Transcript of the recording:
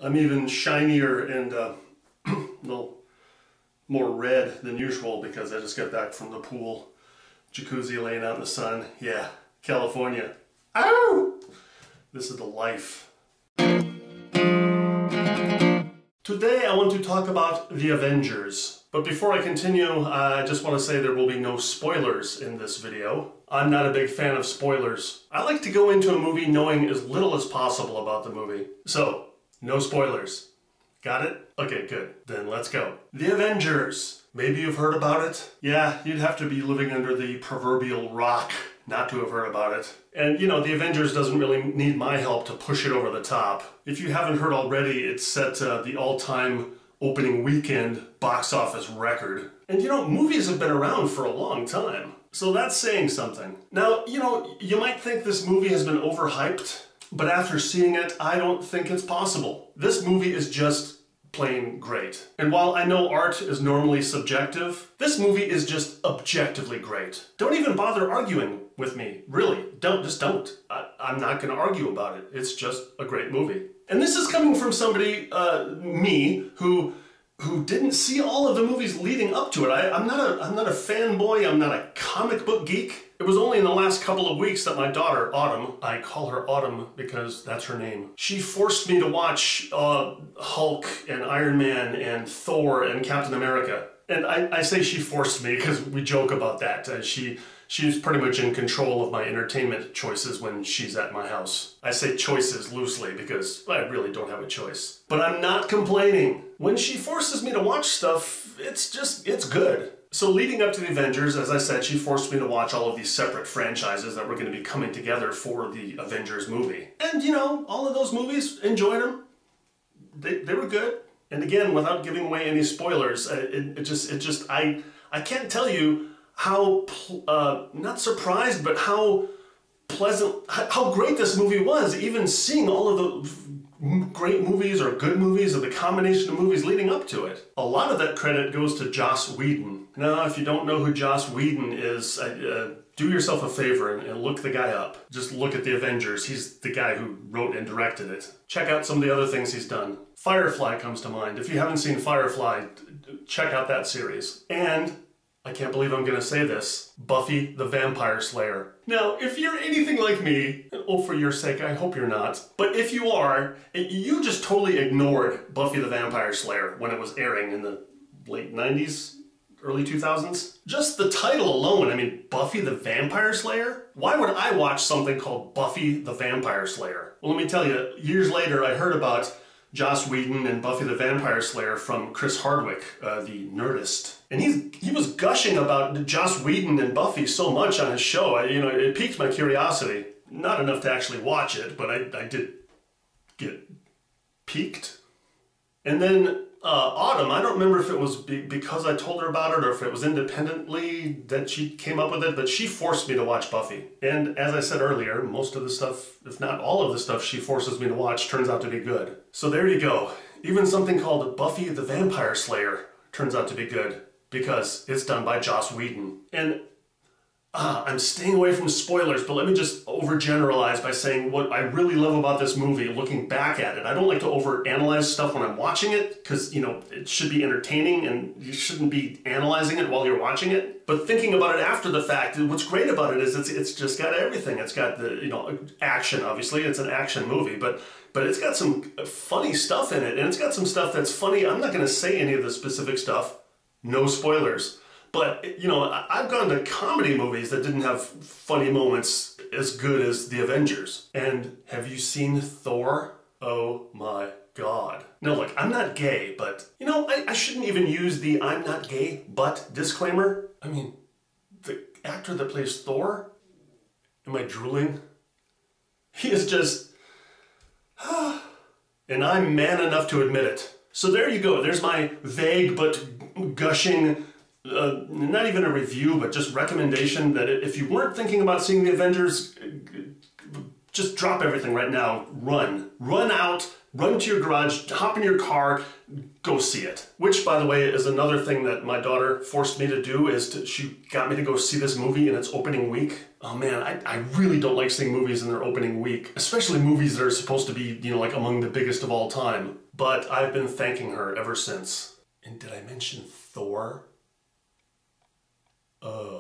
I'm even shinier and a little more red than usual because I just got back from the pool. Jacuzzi laying out in the sun. Yeah, California. Ow! This is the life. Today I want to talk about The Avengers. But before I continue, I just want to say there will be no spoilers in this video. I'm not a big fan of spoilers. I like to go into a movie knowing as little as possible about the movie. So, no spoilers. Got it? Okay, good. Then let's go. The Avengers. Maybe you've heard about it? Yeah, you'd have to be living under the proverbial rock not to have heard about it. And you know, The Avengers doesn't really need my help to push it over the top. If you haven't heard already, it set the all-time opening weekend box office record. And you know, movies have been around for a long time. So that's saying something. Now, you know, you might think this movie has been overhyped, but after seeing it, I don't think it's possible. This movie is just plain great. And while I know art is normally subjective, this movie is just objectively great. Don't even bother arguing with me. Really, just don't. I'm not gonna argue about it. It's just a great movie. And this is coming from somebody, me, who didn't see all of the movies leading up to it. I'm not a fanboy, I'm not a comic book geek. It was only in the last couple of weeks that my daughter, Autumn, I call her Autumn because that's her name, she forced me to watch Hulk and Iron Man and Thor and Captain America. And I say she forced me because we joke about that. She's pretty much in control of my entertainment choices when she's at my house. I say choices loosely because I really don't have a choice. But I'm not complaining. When she forces me to watch stuff, it's good. So leading up to the Avengers, as I said, she forced me to watch all of these separate franchises that were going to be coming together for the Avengers movie. And you know, all of those movies, enjoyed them. They were good. And again, without giving away any spoilers, I can't tell you how, not surprised, but how pleasant, how great this movie was, even seeing all of the great movies or good movies or the combination of movies leading up to it. A lot of that credit goes to Joss Whedon. Now, if you don't know who Joss Whedon is, do yourself a favor and look the guy up. Just look at The Avengers. He's the guy who wrote and directed it. Check out some of the other things he's done. Firefly comes to mind. If you haven't seen Firefly, check out that series. And I can't believe I'm gonna say this, Buffy the Vampire Slayer. Now, if you're anything like me, oh, for your sake, I hope you're not, but if you are, you just totally ignored Buffy the Vampire Slayer when it was airing in the late 90s, early 2000s. Just the title alone, I mean, Buffy the Vampire Slayer? Why would I watch something called Buffy the Vampire Slayer? Well, let me tell you, years later I heard about Joss Whedon and Buffy the Vampire Slayer from Chris Hardwick, the Nerdist. And he was gushing about Joss Whedon and Buffy so much on his show. You know, it piqued my curiosity. Not enough to actually watch it, but I did get piqued. And then Autumn, I don't remember if it was because I told her about it or if it was independently that she came up with it, but she forced me to watch Buffy. And as I said earlier, most of the stuff, if not all of the stuff she forces me to watch turns out to be good. So there you go. Even something called Buffy the Vampire Slayer turns out to be good because it's done by Joss Whedon. And I'm staying away from spoilers, but let me just overgeneralize by saying what I really love about this movie, looking back at it. I don't like to overanalyze stuff when I'm watching it, because, you know, it should be entertaining and you shouldn't be analyzing it while you're watching it. But thinking about it after the fact, what's great about it is it's just got everything. It's got the, you know, action, obviously. It's an action movie, but it's got some funny stuff in it, and it's got some stuff that's funny. I'm not going to say any of the specific stuff. No spoilers. But, you know, I've gone to comedy movies that didn't have funny moments as good as The Avengers. And have you seen Thor? Oh my God. Now look, I'm not gay, but, you know, I shouldn't even use the I'm not gay, but disclaimer. I mean, the actor that plays Thor, am I drooling? He is just, and I'm man enough to admit it. So there you go. There's my vague but gushing, not even a review, but just recommendation that if you weren't thinking about seeing The Avengers, just drop everything right now. Run out run to your garage, hop in your car, go see it. Which, by the way, is another thing that my daughter forced me to do, she got me to go see this movie in its opening week. Oh man, I really don't like seeing movies in their opening week, especially movies that are supposed to be, you know, like among the biggest of all time. But I've been thanking her ever since. And did I mention Thor? Oh.